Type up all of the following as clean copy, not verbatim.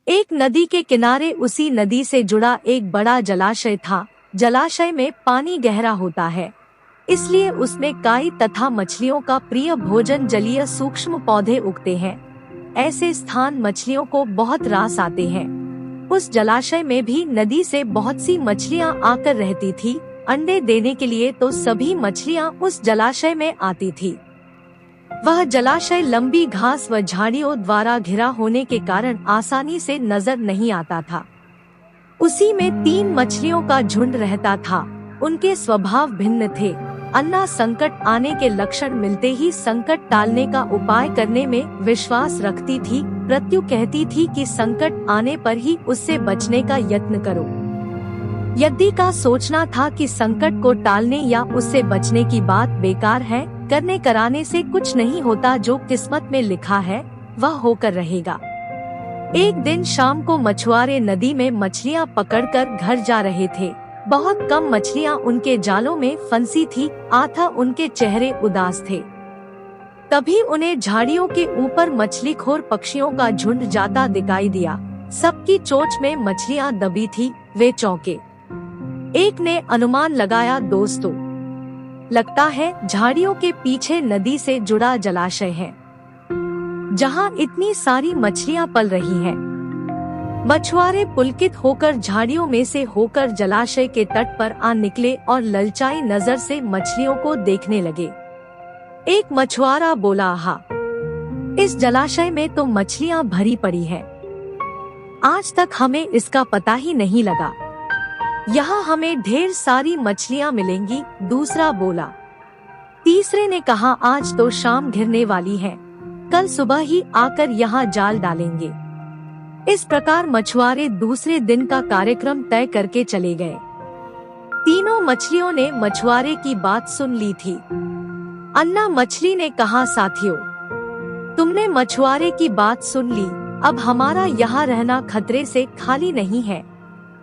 एक नदी के किनारे उसी नदी से जुड़ा एक बड़ा जलाशय था। जलाशय में पानी गहरा होता है, इसलिए उसमें काई तथा मछलियों का प्रिय भोजन जलीय सूक्ष्म पौधे उगते हैं। ऐसे स्थान मछलियों को बहुत रास आते हैं। उस जलाशय में भी नदी से बहुत सी मछलियां आकर रहती थी। अंडे देने के लिए तो सभी मछलियां उस जलाशय में आती थी। वह जलाशय लंबी घास व झाड़ियों द्वारा घिरा होने के कारण आसानी से नजर नहीं आता था। उसी में 3 मछलियों का झुंड रहता था। उनके स्वभाव भिन्न थे। अन्ना संकट आने के लक्षण मिलते ही संकट टालने का उपाय करने में विश्वास रखती थी। प्रत्यु कहती थी कि संकट आने पर ही उससे बचने का यत्न करो। यदि का सोचना था कि संकट को टालने या उससे बचने की बात बेकार है। करने कराने से कुछ नहीं होता। जो किस्मत में लिखा है वह होकर रहेगा। एक दिन शाम को मछुआरे नदी में मछलियां पकड़कर घर जा रहे थे। बहुत कम मछलियां उनके जालों में फंसी थी। अतः उनके चेहरे उदास थे। तभी उन्हें झाड़ियों के ऊपर मछलीखोर पक्षियों का झुंड जाता दिखाई दिया। सबकी चोंच में मछलियां दबी थी। वे चौंके। एक ने अनुमान लगाया, दोस्तों, लगता है झाड़ियों के पीछे नदी से जुड़ा जलाशय है, जहां इतनी सारी मछलियां पल रही हैं। मछुआरे पुलकित होकर झाड़ियों में से होकर जलाशय के तट पर आ निकले और ललचाई नजर से मछलियों को देखने लगे। एक मछुआरा बोला, आहा, इस जलाशय में तो मछलियां भरी पड़ी हैं। आज तक हमें इसका पता ही नहीं लगा। यहाँ हमें ढेर सारी मछलियाँ मिलेंगी। दूसरा बोला। तीसरे ने कहा, आज तो शाम घिरने वाली है, कल सुबह ही आकर यहाँ जाल डालेंगे। इस प्रकार मछुआरे दूसरे दिन का कार्यक्रम तय करके चले गए। तीनों मछलियों ने मछुआरे की बात सुन ली थी। अन्ना मछली ने कहा, साथियों, तुमने मछुआरे की बात सुन ली। अब हमारा यहाँ रहना खतरे से खाली नहीं है।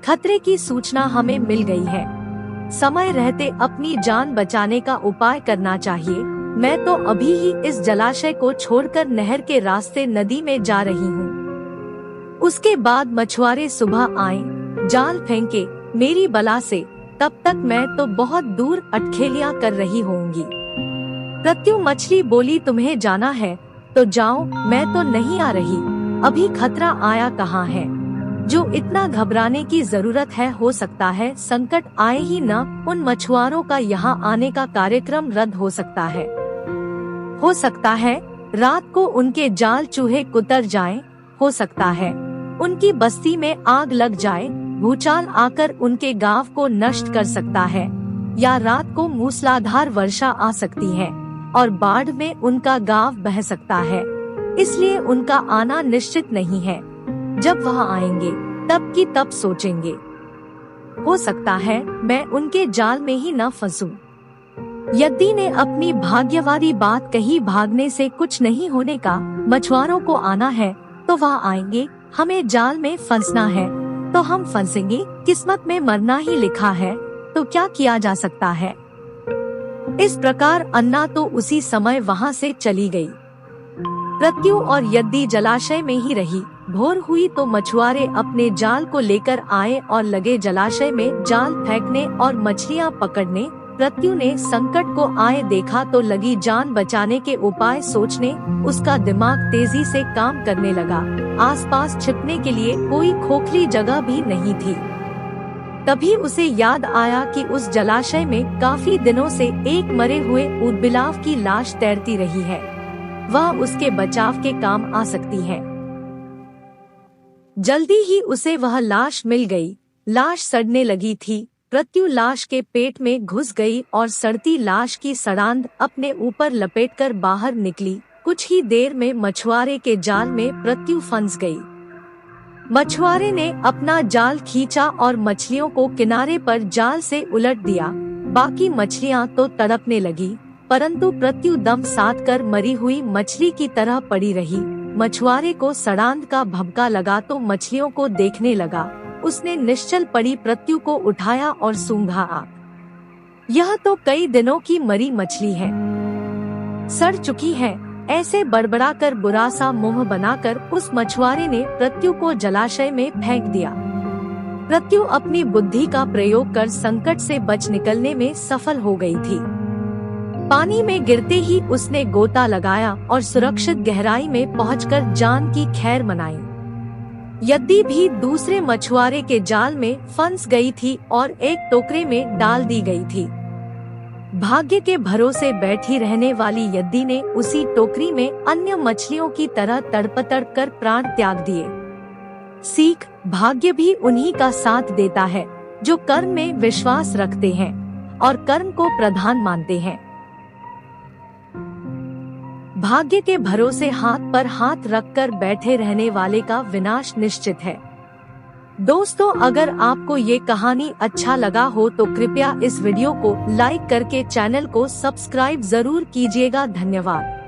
खतरे की सूचना हमें मिल गई है। समय रहते अपनी जान बचाने का उपाय करना चाहिए। मैं तो अभी ही इस जलाशय को छोड़कर नहर के रास्ते नदी में जा रही हूँ। उसके बाद मछुआरे सुबह आए, जाल फेंके मेरी बला से। तब तक मैं तो बहुत दूर अटखेलियाँ कर रही होंगी। प्रत्यु मछली बोली, तुम्हें जाना है तो जाओ, मैं तो नहीं आ रही। अभी खतरा आया कहाँ है जो इतना घबराने की जरूरत है। हो सकता है संकट आए ही न, उन मछुआरों का यहाँ आने का कार्यक्रम रद्द हो सकता है। हो सकता है रात को उनके जाल चूहे कुतर जाएं। हो सकता है उनकी बस्ती में आग लग जाए। भूचाल आकर उनके गांव को नष्ट कर सकता है, या रात को मूसलाधार वर्षा आ सकती है और बाढ़ में उनका गांव बह सकता है। इसलिए उनका आना निश्चित नहीं है। जब वह आएंगे तब की तब सोचेंगे। हो सकता है मैं उनके जाल में ही न फंसूं। यदि ने अपनी भाग्यवादी बात कही, भागने से कुछ नहीं होने का। मछुआरों को आना है तो वह आएंगे। हमें जाल में फंसना है तो हम फंसेंगे। किस्मत में मरना ही लिखा है तो क्या किया जा सकता है। इस प्रकार अन्ना तो उसी समय वहाँ से चली गई। प्रत्यु और यदि जलाशय में ही रही। भोर हुई तो मछुआरे अपने जाल को लेकर आए और लगे जलाशय में जाल फेंकने और मछलियां पकड़ने। प्रत्यु ने संकट को आए देखा तो लगी जान बचाने के उपाय सोचने। उसका दिमाग तेजी से काम करने लगा। आसपास छिपने के लिए कोई खोखली जगह भी नहीं थी। तभी उसे याद आया कि उस जलाशय में काफी दिनों से एक मरे हुए ऊदबिलाव की लाश तैरती रही है। वह उसके बचाव के काम आ सकती है। जल्दी ही उसे वह लाश मिल गई। लाश सड़ने लगी थी। प्रत्यु लाश के पेट में घुस गई और सड़ती लाश की सड़ांध अपने ऊपर लपेटकर बाहर निकली। कुछ ही देर में मछुआरे के जाल में प्रत्यु फंस गई। मछुआरे ने अपना जाल खींचा और मछलियों को किनारे पर जाल से उलट दिया। बाकी मछलियां तो तड़पने लगी, परंतु प्रत्यु दम साध कर मरी हुई मछली की तरह पड़ी रही। मछुआरे को सड़ांध का भभका लगा तो मछलियों को देखने लगा। उसने निश्चल पड़ी प्रत्यु को उठाया और सूंघा। यह तो कई दिनों की मरी मछली है, सड़ चुकी है। ऐसे बड़बड़ाकर बुरा सा मुंह बनाकर उस मछुआरे ने प्रत्यु को जलाशय में फेंक दिया। प्रत्यु अपनी बुद्धि का प्रयोग कर संकट से बच निकलने में सफल हो गई थी। पानी में गिरते ही उसने गोता लगाया और सुरक्षित गहराई में पहुंचकर जान की खैर मनाई। यद्दी भी दूसरे मछुआरे के जाल में फंस गई थी और एक टोकरे में डाल दी गई थी। भाग्य के भरोसे बैठी रहने वाली यद्दी ने उसी टोकरी में अन्य मछलियों की तरह तड़पतड़ कर प्राण त्याग दिए। सीख, भाग्य भी उन्हीं का साथ देता है जो कर्म में विश्वास रखते हैं और कर्म को प्रधान मानते हैं। भाग्य के भरोसे हाथ पर हाथ रखकर बैठे रहने वाले का विनाश निश्चित है। दोस्तों, अगर आपको ये कहानी अच्छा लगा हो तो कृपया इस वीडियो को लाइक करके चैनल को सब्सक्राइब जरूर कीजिएगा। धन्यवाद।